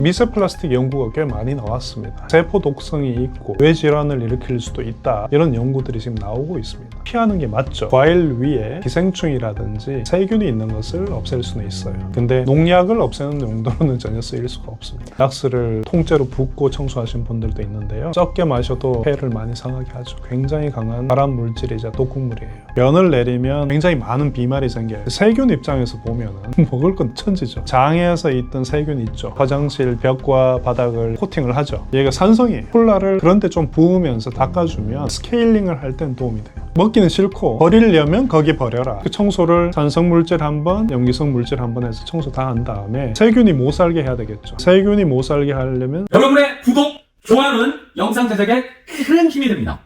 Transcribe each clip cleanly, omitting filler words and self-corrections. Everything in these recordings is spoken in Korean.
미세 플라스틱 연구가 꽤 많이 나왔습니다. 세포 독성이 있고 뇌질환을 일으킬 수도 있다, 이런 연구들이 지금 나오고 있습니다. 피하는 게 맞죠. 과일 위에 기생충이라든지 세균이 있는 것을 없앨 수는 있어요. 근데 농약을 없애는 용도로는 전혀 쓰일 수가 없습니다. 락스를 통째로 붓고 청소하신 분들도 있는데요, 적게 마셔도 폐를 많이 상하게 하죠. 굉장히 강한 발암 물질이자 독극물이에요. 면을 내리면 굉장히 많은 비말이 생겨요. 세균 입장에서 보면은 먹을 건 천지죠. 장에서 있던 세균 있죠. 화장실 벽과 바닥을 코팅을 하죠. 얘가 산성이에요. 콜라를 그런데 좀 부으면서 닦아주면 스케일링을 할 땐 도움이 돼요. 먹기는 싫고 버리려면 거기 버려라. 그 청소를 산성 물질 한번, 염기성 물질 한번 해서 청소 다 한 다음에 세균이 못 살게 해야 되겠죠. 세균이 못 살게 하려면 여러분의 구독, 좋아요는 영상 제작에 큰 힘이 됩니다.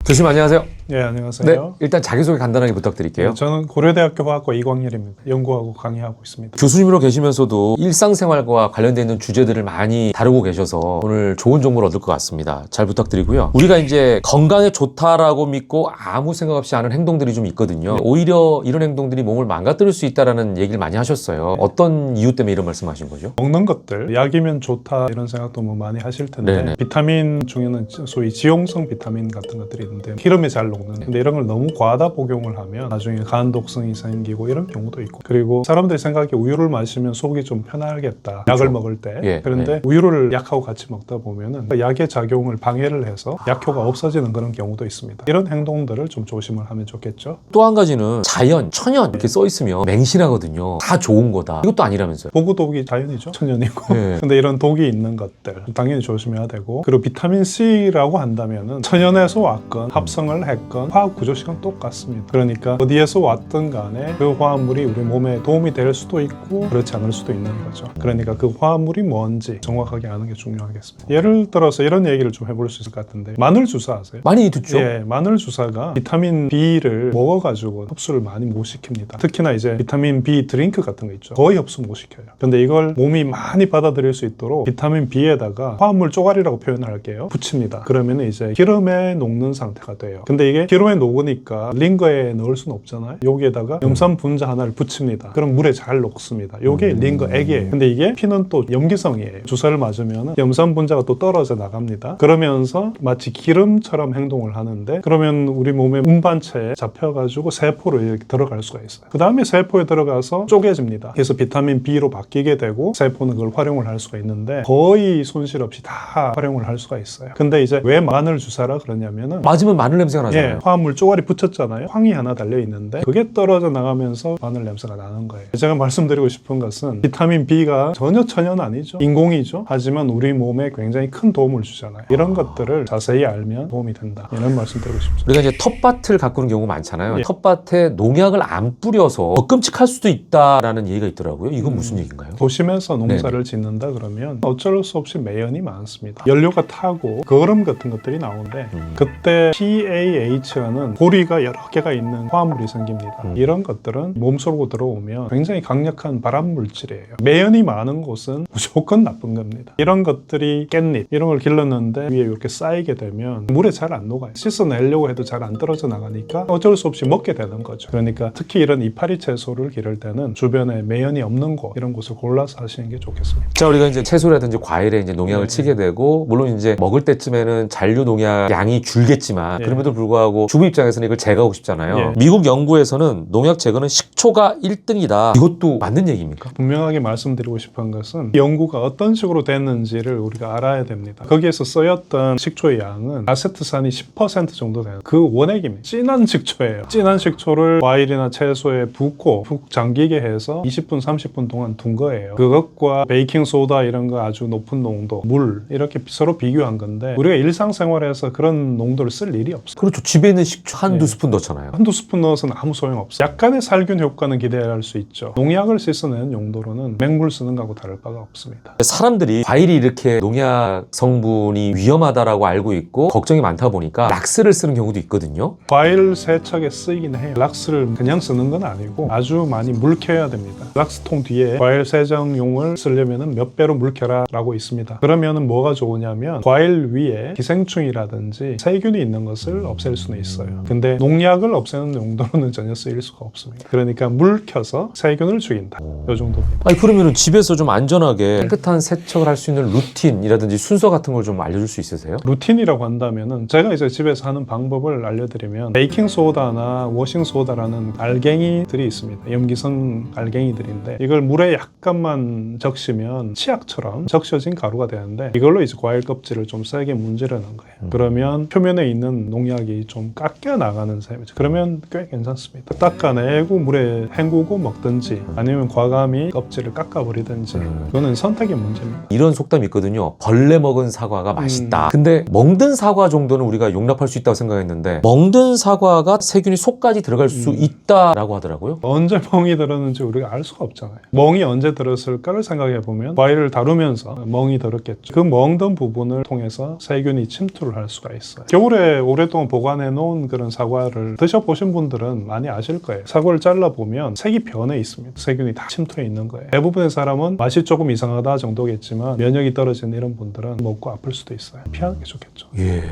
교수님 안녕하세요. 네, 안녕하세요. 네, 일단 자기소개 간단하게 부탁드릴게요. 네, 저는 고려대학교 화학과 이광일입니다. 연구하고 강의하고 있습니다. 교수님으로 계시면서도 일상생활과 관련되어 있는 주제들을 많이 다루고 계셔서 오늘 좋은 정보를 얻을 것 같습니다. 잘 부탁드리고요. 우리가 이제 건강에 좋다라고 믿고 아무 생각 없이 하는 행동들이 좀 있거든요. 오히려 이런 행동들이 몸을 망가뜨릴 수 있다는 얘기를 많이 하셨어요. 어떤 이유 때문에 이런 말씀하신 거죠? 먹는 것들, 약이면 좋다 이런 생각도 뭐 많이 하실 텐데, 네네. 비타민 중에는 소위 지용성 비타민 같은 것들이 있는데 기름에 잘 녹는, 근데 이런 걸 너무 과다 복용을 하면 나중에 간 독성이 생기고 이런 경우도 있고, 그리고 사람들이 생각하기에 우유를 마시면 속이 좀 편하겠다, 약을 먹을 때. 예, 그런데 우유를 약하고 같이 먹다 보면은 그 약의 작용을 방해를 해서 약효가 없어지는 그런 경우도 있습니다. 이런 행동들을 좀 조심을 하면 좋겠죠. 또 한 가지는 자연, 천연 이렇게 써 있으면 맹신하거든요. 다 좋은 거다. 이것도 아니라면서요. 보고독이 자연이죠. 천연이고. 네. 근데 이런 독이 있는 것들 당연히 조심해야 되고, 그리고 비타민 C라고 한다면은 천연에서 왔건 합성을 했건 화학 구조 시간 똑같습니다. 그러니까 어디에서 왔든 간에 그 화합물이 우리 몸에 도움이 될 수도 있고 그렇지 않을 수도 있는 거죠. 그러니까 그 화합물이 뭔지 정확하게 아는 게 중요하겠습니다. 예를 들어서 이런 얘기를 좀 해볼 수 있을 것 같은데, 마늘 주사 아세요? 많이 듣죠? 예, 마늘 주사가 비타민 B를 먹어가지고 흡수를 많이 못 시킵니다. 특히나 이제 비타민 B 드링크 같은 거 있죠. 거의 흡수 못 시켜요. 근데 이걸 몸이 많이 받아들일 수 있도록 비타민 B에다가 화합물 쪼가리라고 표현을 할게요. 붙입니다. 그러면 이제 기름에 녹는 상태가 돼요. 근데 이게 기름에 녹으니까 링거에 넣을 수는 없잖아요. 여기에다가 염산 분자 하나를 붙입니다. 그럼 물에 잘 녹습니다. 요게 링거 액이에요. 근데 이게 피는 또 염기성이에요. 주사를 맞으면 염산 분자가 또 떨어져 나갑니다. 그러면서 마치 기름처럼 행동을 하는데, 그러면 우리 몸의 운반체에 잡혀가지고 세포로 이렇게 들어갈 수가 있어요. 그 다음에 세포에 들어가서 쪼개집니다. 그래서 비타민 B로 바뀌게 되고 세포는 그걸 활용을 할 수가 있는데 거의 손실 없이 다 활용을 할 수가 있어요. 근데 이제 왜 마늘 주사라 그러냐면은, 맞으면 마늘 냄새가 나잖아요. 예, 화합물 쪼가리 붙였잖아요. 황이 하나 달려 있는데 그게 떨어져 나가면서 마늘 냄새가 나는 거예요. 제가 말씀드리고 싶은 것은 비타민 B가 전혀 천연 아니죠. 인공이죠. 하지만 우리 몸에 굉장히 큰 도움을 주잖아요. 이런 것들을 자세히 알면 도움이 된다, 이런 말씀드리고 싶습니다. 우리가 이제 텃밭을 가꾸는 경우가 많잖아요. 예. 텃밭에 농약을 안 뿌려서 더 끔찍할 수도 있다라는 얘기가 있더라고요. 이건 무슨 얘기인가요? 도심에서 농사를 짓는다 그러면 어쩔 수 없이 매연이 많습니다. 연료가 타고 거름 같은 것들이 나오는데 그때 PAH라는 고리가 여러 개가 있는 화합물이 생깁니다. 이런 것들은 몸속으로 들어오면 굉장히 강력한 발암 물질이에요. 매연이 많은 곳은 무조건 나쁜 겁니다. 이런 것들이 깻잎 이런 걸 길렀는데 위에 이렇게 쌓이게 되면 물에 잘 안 녹아요. 씻어내려고 해도 잘 안 떨어져 나가니까 어쩔 수 없이 먹게 되는 거죠. 그러니까 특히 이런 이파리 채소를 기를 때는 주변에 매연이 없는 곳, 이런 곳을 골라서 하시는 게 좋겠습니다. 자, 우리가 이제 채소라든지 과일에 이제 농약을 치게 되고, 물론 이제 먹을 때쯤에는 잔류 농약 양이 줄겠지만, 그럼에도 불구하고 주부 입장에서는 이걸 제거하고 싶잖아요. 미국 연구에서는 농약 제거는 식초가 1등이다. 이것도 맞는 얘기입니까? 분명하게 말씀드리고 싶은 것은 연구가 어떤 식으로 됐는지를 우리가 알아야 됩니다. 거기에서 쓰였던 식초의 양은 아세트산이 10% 정도 되는 그 원액입니다. 진한 식초예요. 진한 식초를 과일이나 채소에 붓고 푹 잠기게 해서 20분, 30분 동안 둔 거예요. 그것과 베이킹소다 이런 거 아주 높은 농도, 물 이렇게 서로 비교한 건데, 우리가 일상생활에서 그런 농도를 쓸 일이 없어요. 그렇죠. 집에 있는 식초 한두 스푼 넣잖아요. 한두 스푼 넣어서는 아무 소용없어요. 약간의 살균 효과는 기대할 수 있죠. 농약을 씻어내는 용도로는 맹물 쓰는 거하고 다를 바가 없습니다. 사람들이 과일이 이렇게 농약 성분이 위험하다라고 알고 있고 걱정이 많다 보니까 락스를 쓰는 경우도 있거든요. 과일 세척에 쓰이긴 해요. 락스를 그냥 쓰는 건 아니고 아주 많이 물켜야 됩니다. 락스통 뒤에 과일 세정용을 쓰려면 몇 배로 물켜라 라고 있습니다. 그러면 뭐가 좋으냐면 과일 위에 기생충이라든지 세균이 있는 것을 없앨 수 수는 있어요. 근데 농약을 없애는 용도로는 전혀 쓰일 수가 없습니다. 그러니까 물 켜서 세균을 죽인다. 이 정도입니다. 아니 그러면은 집에서 좀 안전하게 깨끗한 세척을 할 수 있는 루틴이라든지 순서 같은 걸 좀 알려줄 수 있으세요? 루틴이라고 한다면은 제가 이제 집에서 하는 방법을 알려드리면 베이킹 소다나 워싱 소다라는 알갱이들이 있습니다. 염기성 알갱이들인데 이걸 물에 약간만 적시면 치약처럼 적셔진 가루가 되는데 이걸로 이제 과일 껍질을 좀 세게 문지르는 거예요. 그러면 표면에 있는 농약이 좀 깎여 나가는 셈이죠. 그러면 꽤 괜찮습니다. 닦아내고 물에 헹구고 먹든지 아니면 과감히 껍질을 깎아버리든지 그거는 선택의 문제입니다. 이런 속담이 있거든요. 벌레 먹은 사과가 맛있다. 근데 멍든 사과 정도는 우리가 용납할 수 있다고 생각했는데 멍든 사과가 세균이 속까지 들어갈 수 있다라고 하더라고요. 언제 멍이 들었는지 우리가 알 수가 없잖아요. 멍이 언제 들었을까를 생각해보면 과일을 다루면서 멍이 들었겠죠. 그 멍든 부분을 통해서 세균이 침투를 할 수가 있어요. 겨울에 오랫동안 보관해 놓은 그런 사과를 드셔보신 분들은 많이 아실 거예요. 사과를 잘라보면 색이 변해 있습니다. 세균이 다 침투해 있는 거예요. 대부분의 사람은 맛이 조금 이상하다 정도겠지만 면역이 떨어진 이런 분들은 먹고 아플 수도 있어요. 피하는 게 좋겠죠. 예.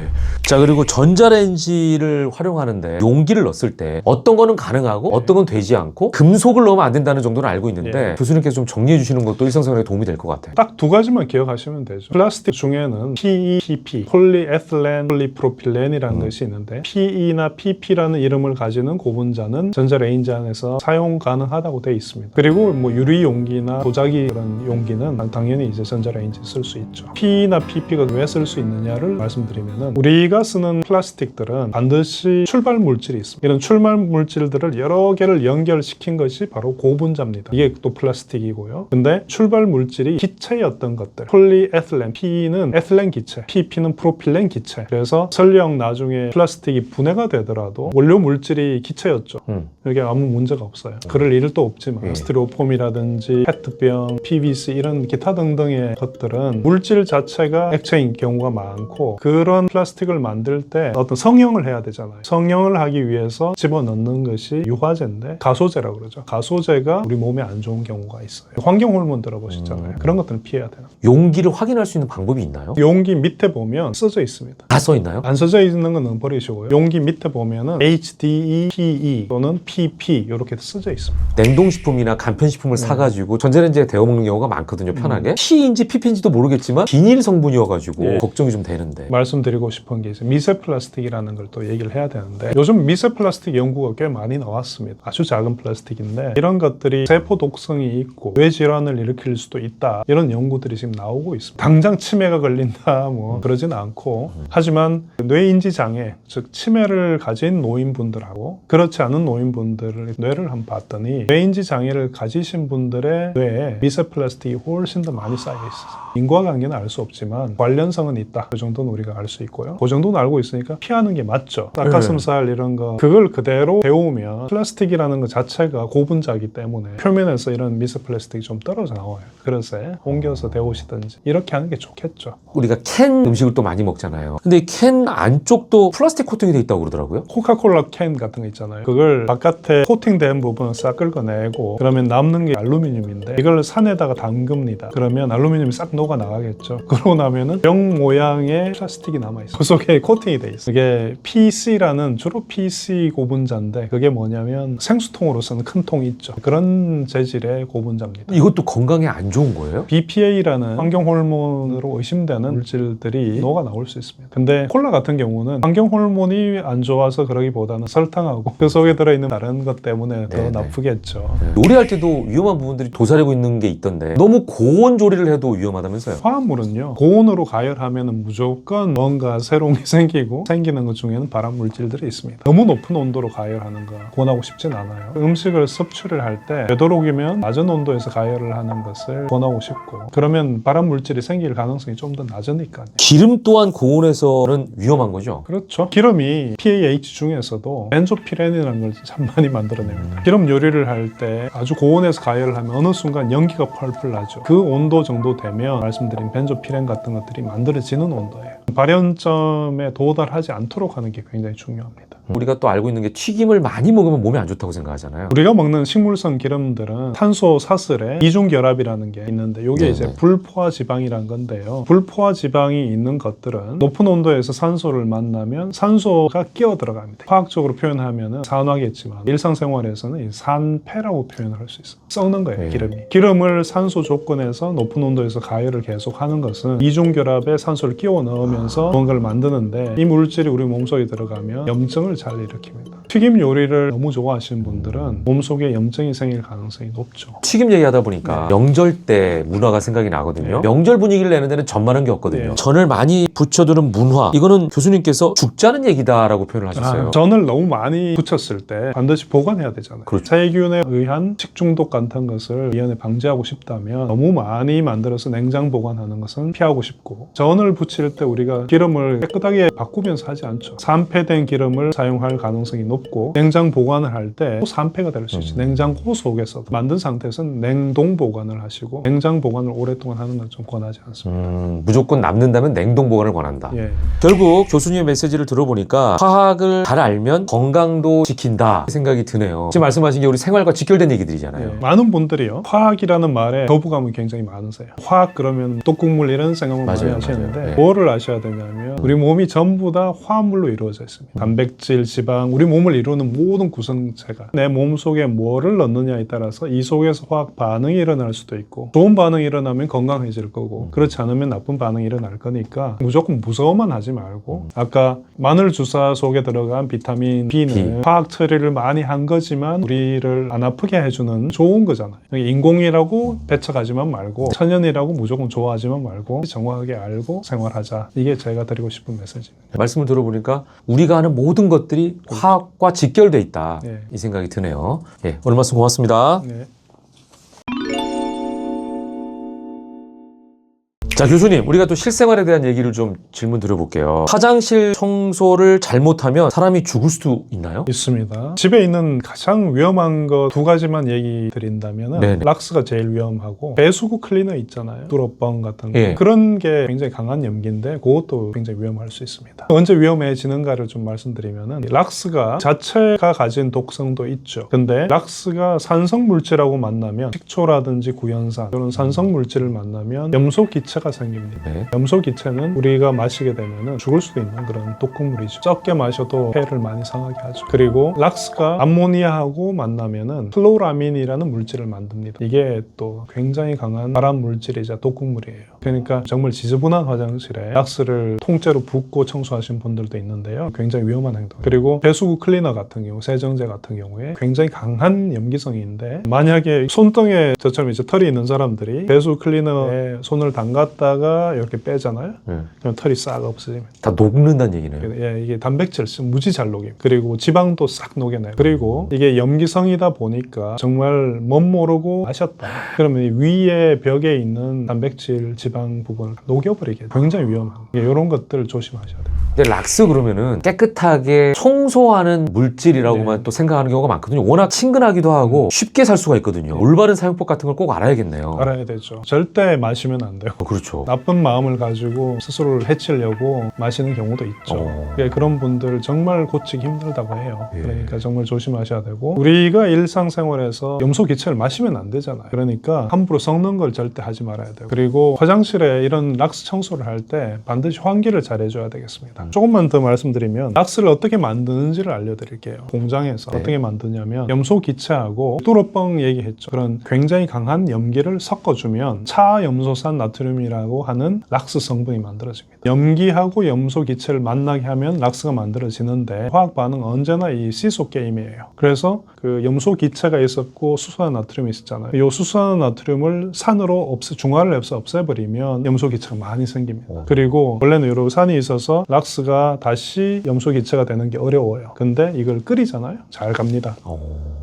자, 그리고 전자레인지를 활용하는데 용기를 넣었을 때 어떤 거는 가능하고 어떤 건 되지 않고 금속을 넣으면 안 된다는 정도는 알고 있는데 교수님께서 좀 정리해 주시는 것도 일상생활에 도움이 될 것 같아요. 딱 두 가지만 기억하시면 되죠. 플라스틱 중에는 PE, PP, 폴리에틸렌 폴리프로필렌이라는 것이 있는데 PE나 PP라는 이름을 가지는 고분자는 전자레인지 안에서 사용 가능하다고 되어 있습니다. 그리고 뭐 유리 용기나 도자기 그런 용기는 당연히 이제 전자레인지에 쓸 수 있죠. PE나 PP가 왜 쓸 수 있느냐를 말씀드리면은 우리가 쓰는 플라스틱들은 반드시 출발 물질이 있습니다. 이런 출발 물질들을 여러 개를 연결시킨 것이 바로 고분자입니다. 이게 또 플라스틱이고요. 근데 출발 물질이 기체였던 것들, 폴리에틸렌, PE는 에틸렌 기체, PP는 프로필렌 기체. 그래서 설령 나중에 플라스틱이 분해가 되더라도 원료 물질이 기체였죠. 이게 아무 문제가 없어요. 그럴 일도 없지만 스티로폼이라든지 페트병, PVC 이런 기타 등등의 것들은 물질 자체가 액체인 경우가 많고 그런 플라스틱을 만들 때 어떤 성형을 해야 되잖아요. 성형을 하기 위해서 집어넣는 것이 유화제인데 가소제라고 그러죠. 가소제가 우리 몸에 안 좋은 경우가 있어요. 환경 호르몬 들어보셨잖아요. 그런 것들은 피해야 되는 거예요. 용기를 확인할 수 있는 방법이 있나요? 용기 밑에 보면 써져 있습니다. 다 써 있나요? 안 써져 있는 건 버리시고요. 용기 밑에 보면은 HDE, PE 또는 PP 이렇게 써져 있습니다. 냉동식품이나 간편식품을 사가지고 전자레인지에 데워 먹는 경우가 많거든요, 편하게. P인지 PP인지도 모르겠지만 비닐 성분이어가지고 걱정이 좀 되는데. 말씀드리고 싶은 게 이제 미세 플라스틱이라는 걸 또 얘기를 해야 되는데 요즘 미세 플라스틱 연구가 꽤 많이 나왔습니다. 아주 작은 플라스틱인데 이런 것들이 세포 독성이 있고 뇌 질환을 일으킬 수도 있다. 이런 연구들이 지금 나오고 있습니다. 당장 치매가 걸린다 뭐 그러진 않고 하지만 뇌인지 장애, 즉 치매를 가진 노인분들하고 그렇지 않은 노인분들의 뇌를 한번 봤더니 뇌인지 장애를 가지신 분들의 뇌에 미세 플라스틱이 훨씬 더 많이 쌓여 있어요. 인과관계는 알 수 없지만 관련성은 있다. 그 정도는 우리가 알 수 있고요. 그 정도는 알고 있으니까 피하는 게 맞죠. 닭가슴살 이런 거 그걸 그대로 데우면 플라스틱이라는 것 자체가 고분자이기 때문에 표면에서 이런 미세 플라스틱이 좀 떨어져 나와요. 그릇에 옮겨서 데우시든지 이렇게 하는 게 좋겠죠. 우리가 캔 음식을 또 많이 먹잖아요. 근데 이 캔 안쪽도 플라스틱 코팅이 돼 있다고 그러더라고요. 코카콜라 캔 같은 거 있잖아요. 그걸 바깥에 코팅된 부분을 싹 긁어내고 그러면 남는 게 알루미늄인데 이걸 산에다가 담급니다. 그러면 알루미늄이 싹 녹아 나가겠죠. 그러고 나면은 병 모양의 플라스틱이 남아있어요. 그 속에 코팅이 돼 있어요. 이게 PC라는 주로 PC 고분자인데 그게 뭐냐면 생수통으로 쓰는 큰 통이 있죠. 그런 재질의 고분자입니다. 이것도 건강에 안 좋은 거예요? BPA라는 환경 호르몬으로 의심되는 물질들이 녹아 나올 수 있습니다. 근데 콜라 같은 경우는 환경 호르몬이 안 좋아서 그러기보다는 설탕하고 그 속에 들어있는 다른 것 때문에 더 나쁘겠죠. 요리할 때도 위험한 부분들이 도사리고 있는 게 있던데 너무 고온 조리를 해도 위험하다면서요? 화합물은요 고온으로 가열하면 무조건 뭔가 새로운 게 생기는 것 중에는 발암 물질들이 있습니다. 너무 높은 온도로 가열하는 거 권하고 싶진 않아요. 음식을 섭취를 할 때 되도록이면 낮은 온도에서 가열을 하는 것을 권하고 싶고 그러면 발암 물질이 생길 가능성이 좀 더 낮으니까요. 기름 또한 고온에서는 위험한 거죠? 그렇죠. 기름이 PAH 중에서도 벤조피렌이라는 걸 참 많이 만들어냅니다. 기름 요리를 할 때 아주 고온에서 가열을 하면 어느 순간 연기가 펄펄 나죠. 그 온도 정도 되면 말씀드린 벤조피렌 같은 것들이 만들어지는 온도예요. 발연점에 도달하지 않도록 하는 게 굉장히 중요합니다. 우리가 또 알고 있는 게 튀김을 많이 먹으면 몸에 안 좋다고 생각하잖아요. 우리가 먹는 식물성 기름들은 탄소 사슬에 이중결합이라는 게 있는데 이게 네네. 이제 불포화 지방이란 건데요. 불포화 지방이 있는 것들은 높은 온도에서 산소를 만나면 산소가 끼어 들어갑니다. 과학적으로 표현하면 산화겠지만 일상생활에서는 이 산패라고 표현을 할 수 있어요. 썩는 거예요, 네. 기름이. 기름을 산소 조건에서 높은 온도에서 가열을 계속 하는 것은 이중결합에 산소를 끼워 넣으면서 무언가를 만드는데 이 물질이 우리 몸속에 들어가면 염증을 잘 일으킵니다. 튀김 요리를 너무 좋아하시는 분들은 몸속에 염증이 생길 가능성이 높죠. 튀김 얘기하다 보니까 명절 때 문화가 생각이 나거든요. 네. 명절 분위기를 내는 데는 전만한 게 없거든요. 네. 전을 많이 붙여두는 문화. 이거는 교수님께서 죽자는 얘기다라고 표현을 하셨어요. 전을 너무 많이 붙였을 때 반드시 보관해야 되잖아요. 그렇죠. 세균에 의한 식중독 같은 것을 미연에 방지하고 싶다면 너무 많이 만들어서 냉장 보관하는 것은 피하고 싶고, 전을 붙일 때 우리가 기름을 깨끗하게 바꾸면서 하지 않죠. 산패된 기름을 사용할 가능성이 높고, 냉장 보관을 할 때 또 산패가 될 수 있죠. 냉장고 속에서 만든 상태에서는 냉동 보관을 하시고, 냉장 보관을 오랫동안 하는 건 좀 권하지 않습니다. 무조건 남는다면 냉동 보관을 권한다. 예. 결국 교수님의 메시지를 들어보니까 화학을 잘 알면 건강도 지킨다 생각이 드네요. 지금 말씀하신 게 우리 생활과 직결된 얘기들이잖아요. 예. 많은 분들이요, 화학이라는 말에 거부감이 굉장히 많으세요. 화학 그러면 떡국물 이런 생각을 많이 맞아요, 하시는데 맞아요. 네. 뭐를 아셔야 되냐면 우리 몸이 전부 다 화합물로 이루어져 있습니다. 단백질, 지방, 우리 몸을 이루는 모든 구성체가 내 몸속에 뭐를 넣느냐에 따라서 이 속에서 화학 반응이 일어날 수도 있고, 좋은 반응이 일어나면 건강해질 거고 그렇지 않으면 나쁜 반응이 일어날 거니까 무조건 무서워만 하지 말고, 아까 마늘 주사 속에 들어간 비타민 B는 화학 처리를 많이 한 거지만 우리를 안 아프게 해주는 좋은 거잖아요. 인공이라고 배척하지만 말고, 천연이라고 무조건 좋아하지만 말고 정확하게 알고 생활하자. 이게 제가 드리고 싶은 메시지입니다. 말씀을 들어보니까 우리가 하는 모든 것들이 화학과 직결돼 있다. 네. 이 생각이 드네요. 예, 오늘 말씀 고맙습니다. 네. 자, 교수님, 우리가 또 실생활에 대한 얘기를 좀 질문 드려볼게요. 화장실 청소를 잘못하면 사람이 죽을 수도 있나요? 있습니다. 집에 있는 가장 위험한 거 두 가지만 얘기 드린다면 네네. 락스가 제일 위험하고, 배수구 클리너 있잖아요. 뚜러뻥 같은 거. 예. 그런 게 굉장히 강한 염기인데 그것도 굉장히 위험할 수 있습니다. 언제 위험해지는가를 좀 말씀드리면, 락스가 자체가 가진 독성도 있죠. 근데 락스가 산성 물질하고 만나면, 식초라든지 구연산 이런 산성 물질을 만나면 염소 기체가 생깁니다. 네. 염소 기체는 우리가 마시게 되면 죽을 수도 있는 그런 독극물이죠. 적게 마셔도 폐를 많이 상하게 하죠. 그리고 락스가 암모니아하고 만나면은 클로라민이라는 물질을 만듭니다. 이게 또 굉장히 강한 발암 물질이자 독극물이에요. 그러니까 정말 지저분한 화장실에 락스를 통째로 붓고 청소하신 분들도 있는데요. 굉장히 위험한 행동. 그리고 배수구 클리너 같은 경우, 세정제 같은 경우에 굉장히 강한 염기성인데, 만약에 손등에 저처럼 이제 털이 있는 사람들이 배수구 클리너에 손을 담갔다가 이렇게 빼잖아요. 그럼 털이 싹 없어집니다. 다 녹는다는 얘기네요. 예, 이게 단백질 무지 잘 녹여요. 그리고 지방도 싹 녹여내요. 그리고 이게 염기성이다 보니까 정말 멋모르고 마셨다. 그러면 이 위에 벽에 있는 단백질, 지방 부분을 녹여버리게 돼요. 굉장히 위험한 이런 것들 조심하셔야 돼요. 근데 락스 그러면은 깨끗하게 청소하는 물질이라고만 네. 또 생각하는 경우가 많거든요. 워낙 친근하기도 하고 쉽게 살 수가 있거든요. 올바른 사용법 같은 걸 꼭 알아야겠네요. 알아야 되죠. 절대 마시면 안 돼요. 그렇죠. 나쁜 마음을 가지고 스스로를 해치려고 마시는 경우도 있죠. 그런 분들 정말 고치기 힘들다고 해요. 예. 그러니까 정말 조심하셔야 되고, 우리가 일상생활에서 염소 기체를 마시면 안 되잖아요. 그러니까 함부로 섞는 걸 절대 하지 말아야 돼요. 그리고 화장실에 이런 락스 청소를 할 때 반드시 환기를 잘 해줘야 되겠습니다. 조금만 더 말씀드리면, 락스를 어떻게 만드는지를 알려드릴게요. 공장에서 어떻게 만드냐면, 염소 기체하고 뚜러뻥 얘기했죠. 그런 굉장히 강한 염기를 섞어주면 차염소산 나트륨이라고 하는 락스 성분이 만들어집니다. 염기하고 염소 기체를 만나게 하면 락스가 만들어지는데, 화학 반응은 언제나 이 시소 게임이에요. 그래서 그 염소 기체가 있었고 수소산 나트륨이 있었잖아요. 이 수소산 나트륨을 산으로 중화를 해서 없애버리면 염소 기체가 많이 생깁니다. 그리고 원래는 여러 산이 있어서 락스가 다시 염소 기체가 되는 게 어려워요. 근데 이걸 끓이잖아요. 잘 갑니다.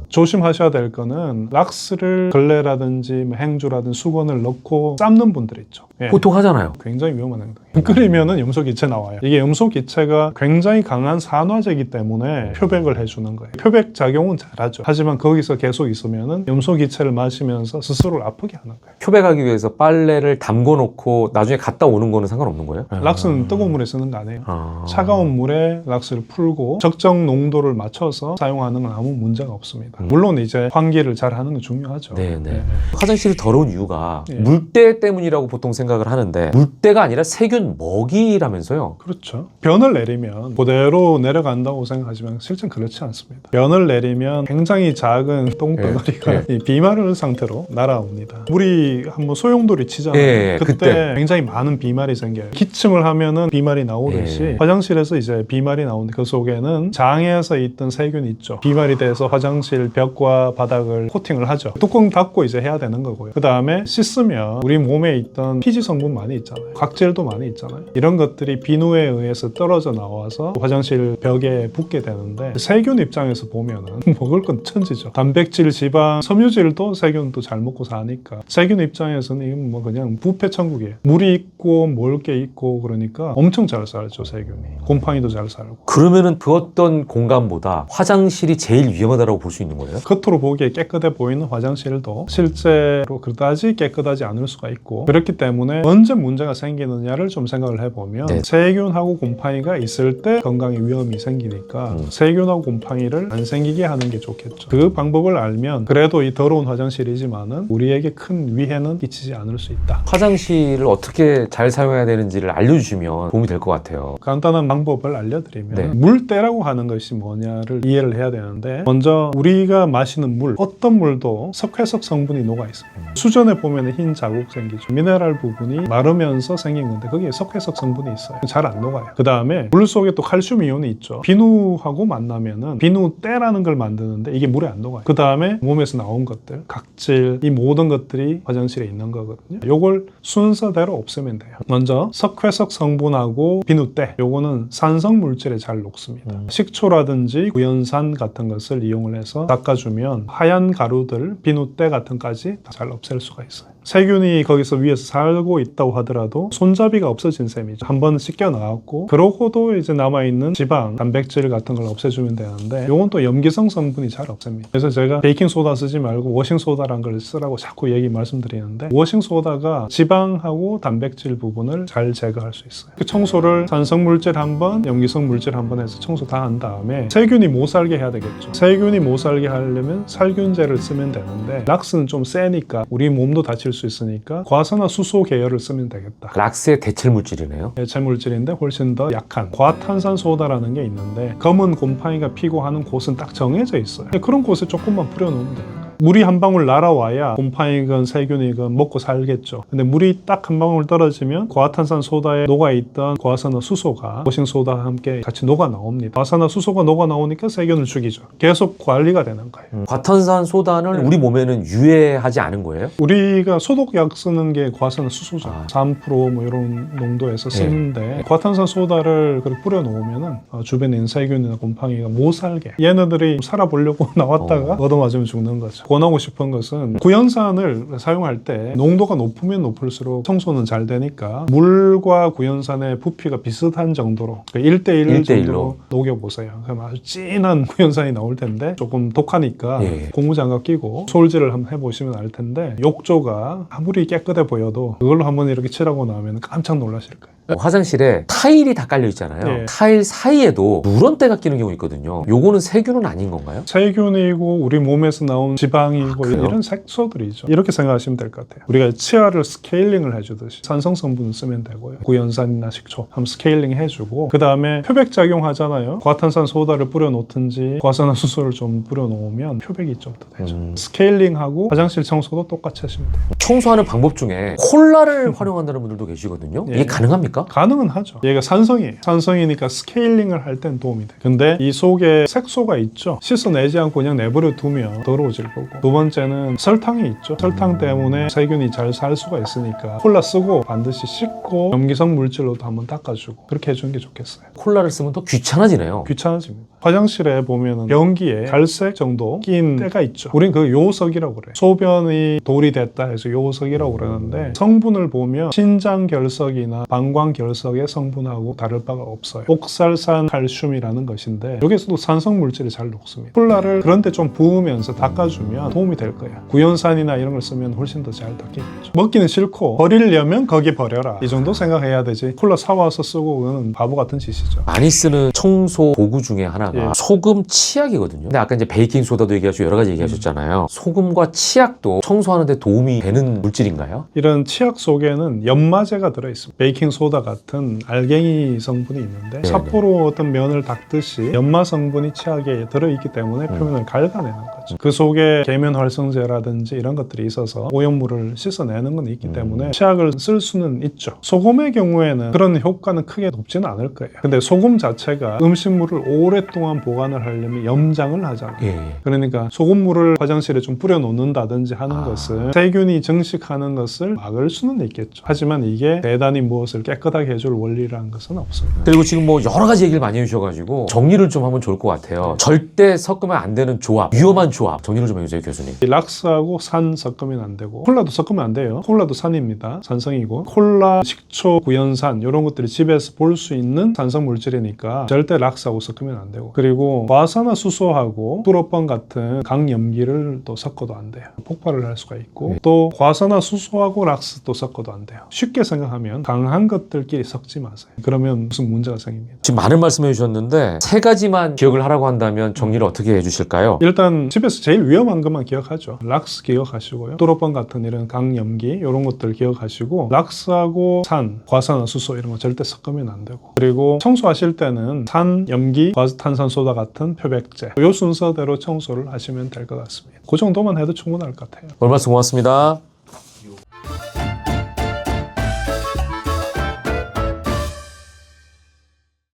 조심하셔야 될 거는, 락스를 걸레라든지 행주라든지 수건을 넣고 삶는 분들 있죠. 예. 보통 하잖아요. 굉장히 위험한 행동이에요. 끓이면은 염소기체 나와요. 이게 염소기체가 굉장히 강한 산화제이기 때문에 표백을 해주는 거예요. 표백 작용은 잘하죠. 하지만 거기서 계속 있으면은 염소기체를 마시면서 스스로를 아프게 하는 거예요. 표백하기 위해서 빨래를 담궈놓고 나중에 갔다 오는 거는 상관없는 거예요? 락스는 뜨거운 물에 쓰는 거 아니에요. 차가운 물에 락스를 풀고 적정 농도를 맞춰서 사용하는 건 아무 문제가 없습니다. 물론 이제 환기를 잘 하는 게 중요하죠. 네네. 화장실이 더러운 이유가 예. 물때 때문이라고 보통 생각을 하는데 물때가 아니라 세균 먹이라면서요? 그렇죠. 변을 내리면 그대로 내려간다고 생각하지만 실제는 그렇지 않습니다. 변을 내리면 굉장히 작은 똥덩어리가 이 비마른 상태로 날아옵니다. 물이 한번 소용돌이 치잖아요. 예, 그때 굉장히 많은 비말이 생겨요. 기침을 하면은 비말이 나오듯이 예. 화장실에서 이제 비말이 나오는데 그 속에는 장에서 있던 세균이 있죠. 비말이 돼서 화장실 벽과 바닥을 코팅을 하죠. 뚜껑 닫고 이제 해야 되는 거고요. 그 다음에 씻으면 우리 몸에 있던 피지 성분 많이 있잖아요. 각질도 많이 있잖아요. 이런 것들이 비누에 의해서 떨어져 나와서 화장실 벽에 붙게 되는데 세균 입장에서 보면은 먹을 건 천지죠. 단백질, 지방, 섬유질도 세균도 잘 먹고 사니까 세균 입장에서는 이건 뭐 그냥 부패 천국이에요. 물이 있고 먹을 게 있고 그러니까 엄청 잘 살죠, 세균이. 곰팡이도 잘 살고. 그러면은 그 어떤 공간보다 화장실이 제일 위험하다고 볼 수 있는 거예요? 겉으로 보기에 깨끗해 보이는 화장실도 실제로 그다지 깨끗하지 않을 수가 있고, 그렇기 때문에 언제 문제가 생기느냐를 좀 생각을 해보면 네. 세균하고 곰팡이가 있을 때 건강에 위험이 생기니까 세균하고 곰팡이를 안 생기게 하는 게 좋겠죠. 그 방법을 알면 그래도 이 더러운 화장실이지만은 우리에게 큰 위해는 끼치지 않을 수 있다. 화장실을 어떻게 잘 사용해야 되는지를 알려주시면 도움이 될 것 같아요. 간단한 방법을 알려드리면 네. 물때라고 하는 것이 뭐냐를 이해를 해야 되는데, 먼저 우리가 마시는 물, 어떤 물도 석회석 성분이 녹아 있습니다. 수전에 보면 흰 자국 생기죠. 미네랄 부분이 마르면서 생긴 건데 거기에 석회석 성분이 있어요. 잘 안 녹아요. 그 다음에 물 속에 또 칼슘 이온이 있죠. 비누하고 만나면은 비누때라는 걸 만드는데 이게 물에 안 녹아요. 그 다음에 몸에서 나온 것들, 각질, 이 모든 것들이 화장실에 있는 거거든요. 요걸 순서대로 없애면 돼요. 먼저 석회석 성분하고 비누때, 요거는 산성 물질에 잘 녹습니다. 식초라든지 구연산 같은 것을 이용을 해서 닦아주면 하얀 가루들, 비누때 같은 까지 다 잘 없앨 수가 있어요. 세균이 거기서 위에서 살고 있다고 하더라도 손잡이가 없어진 셈이죠. 한번 씻겨 나왔고, 그러고도 이제 남아있는 지방, 단백질 같은 걸 없애주면 되는데, 요건 또 염기성 성분이 잘 없앱니다. 그래서 제가 베이킹소다 쓰지 말고 워싱소다라는 걸 쓰라고 자꾸 말씀드리는데, 워싱소다가 지방하고 단백질 부분을 잘 제거할 수 있어요. 그 청소를 산성물질 한 번, 염기성 물질 한 번 해서 청소 다 한 다음에 세균이 못 살게 해야 되겠죠. 세균이 못 살게 하려면 살균제를 쓰면 되는데, 락스는 좀 세니까 우리 몸도 다칠 수 있으니까 과산화수소 계열을 쓰면 되겠다. 락스의 대체 물질이네요. 대체 물질인데 훨씬 더 약한 과탄산소다라는 게 있는데, 검은 곰팡이가 피고 하는 곳은 딱 정해져 있어요. 그런 곳에 조금만 뿌려놓으면 돼요. 물이 한 방울 날아와야 곰팡이건 세균이건 먹고 살겠죠. 근데 물이 딱 한 방울 떨어지면 과탄산소다에 녹아있던 과산화수소가 워싱소다와 함께 같이 녹아 나옵니다. 과산화수소가 녹아 나오니까 세균을 죽이죠. 계속 관리가 되는 거예요. 과탄산 소다는 우리 몸에는 유해하지 않은 거예요? 우리가 소독약 쓰는 게 과산화수소죠. 3% 뭐 이런 농도에서 쓰는데 과탄산소다를 그렇게 뿌려놓으면은 주변에 있는 세균이나 곰팡이가 못 살게, 얘네들이 살아보려고 나왔다가 얻어맞으면 죽는 거죠. 권하고 싶은 것은 구연산을 사용할 때 농도가 높으면 높을수록 청소는 잘 되니까 물과 구연산의 부피가 비슷한 정도로 1대1 정도로 녹여보세요. 그럼 아주 진한 구연산이 나올 텐데 조금 독하니까 고무장갑 끼고 솔질을 한번 해보시면 알 텐데, 욕조가 아무리 깨끗해 보여도 그걸로 한번 이렇게 칠하고 나면 깜짝 놀라실 거예요. 화장실에 타일이 다 깔려 있잖아요. 타일 사이에도 누런때가 끼는 경우 있거든요. 요거는 세균은 아닌 건가요? 세균이고 우리 몸에서 나온 지방이고 이런 색소들이죠. 이렇게 생각하시면 될 것 같아요. 우리가 치아를 스케일링을 해주듯이 산성 성분을 쓰면 되고요. 구연산이나 식초 한번 스케일링 해주고, 그 다음에 표백 작용하잖아요. 과탄산 소다를 뿌려놓든지 과산화수소를 좀 뿌려놓으면 표백이 좀 더 되죠. 스케일링하고 화장실 청소도 똑같이 하시면 돼요. 청소하는 방법 중에 콜라를 활용한다는 분들도 계시거든요. 이게 가능합니까? 가능은 하죠. 얘가 산성이에요. 산성이니까 스케일링을 할 땐 도움이 돼요. 근데 이 속에 색소가 있죠. 씻어내지 않고 그냥 내버려 두면 더러워질 거고, 두 번째는 설탕이 있죠. 설탕 때문에 세균이 잘 살 수가 있으니까 콜라 쓰고 반드시 씻고 염기성 물질로도 한번 닦아주고 그렇게 해주는 게 좋겠어요. 콜라를 쓰면 더 귀찮아지네요. 귀찮아집니다. 화장실에 보면은 변기에 갈색 정도 낀 때가 있죠. 우린 그 요석이라고 그래. 소변이 돌이 됐다 해서 요석이라고 그러는데 성분을 보면 신장 결석이나 방광 결석의 성분하고 다를 바가 없어요. 옥살산 칼슘이라는 것인데 여기서도 산성 물질이 잘 녹습니다. 콜라를 그런데 좀 부으면서 닦아주면 도움이 될 거야. 구연산이나 이런 걸 쓰면 훨씬 더 잘 닦이겠죠. 먹기는 싫고 버리려면 거기 버려라. 이 정도 생각해야 되지. 콜라 사와서 쓰고 그거는 바보 같은 짓이죠. 많이 쓰는 청소 도구 중에 하나가 예. 소금, 치약이거든요. 근데 아까 이제 베이킹 소다도 얘기하시고 여러 가지 얘기하셨잖아요. 소금과 치약도 청소하는데 도움이 되는 물질인가요? 이런 치약 속에는 연마제가 들어있습니다. 베이킹 소다 같은 알갱이 성분이 있는데 네네. 사포로 어떤 면을 닦듯이 연마 성분이 치약에 들어있기 때문에 표면을 갉아내는 거죠. 그 속에 계면 활성제라든지 이런 것들이 있어서 오염물을 씻어내는 건 있기 때문에 치약을 쓸 수는 있죠. 소금의 경우에는 그런 효과는 크게 높지는 않을 거예요. 근데 소금 자체가 음식물을 오랫동안 보관을 하려면 염장을 하잖아요. 예. 그러니까 소금물을 화장실에 좀 뿌려 놓는다든지 하는 것은 세균이 증식하는 것을 막을 수는 있겠죠. 하지만 이게 대단히 무엇을 깨끗하게 해줄 원리라는 것은 없습니다. 그리고 지금 뭐 여러 가지 얘기를 많이 해주셔가지고 정리를 좀 하면 좋을 것 같아요. 절대 섞으면 안 되는 조합, 위험한 조합 정리를 좀 해주세요, 교수님. 이 락스하고 산 섞으면 안 되고 콜라도 섞으면 안 돼요. 콜라도 산입니다. 산성이고 콜라, 식초, 구연산 이런 것들이 집에서 볼 수 있는 산성 물질이니까 절대 락스하고 섞으면 안 되고 그리고 과산화수소하고 프로판 같은 강염기를 또 섞어도 안 돼요. 폭발을 할 수가 있고 또 과산화수소하고 락스도 섞어도 안 돼요. 쉽게 생각하면 강한 것들끼리 섞지 마세요. 그러면 무슨 문제가 생깁니다. 지금 많은 말씀해 주셨는데 세 가지만 기억을 하라고 한다면 정리를 어떻게 해주실까요? 일단 집에서 제일 위험한 것만 기억하죠. 락스 기억하시고요. 프로판 같은 이런 강염기 이런 것들 기억하시고 락스하고 산, 과산화수소 이런 거 절대 섞으면 안 되고 그리고 청소하실 때는 산, 염기, 과탄산소다 같은 표백제 이 순서대로 청소를 하시면 될 것 같습니다. 그 정도만 해도 충분할 것 같아요. 오늘 말씀 고맙습니다.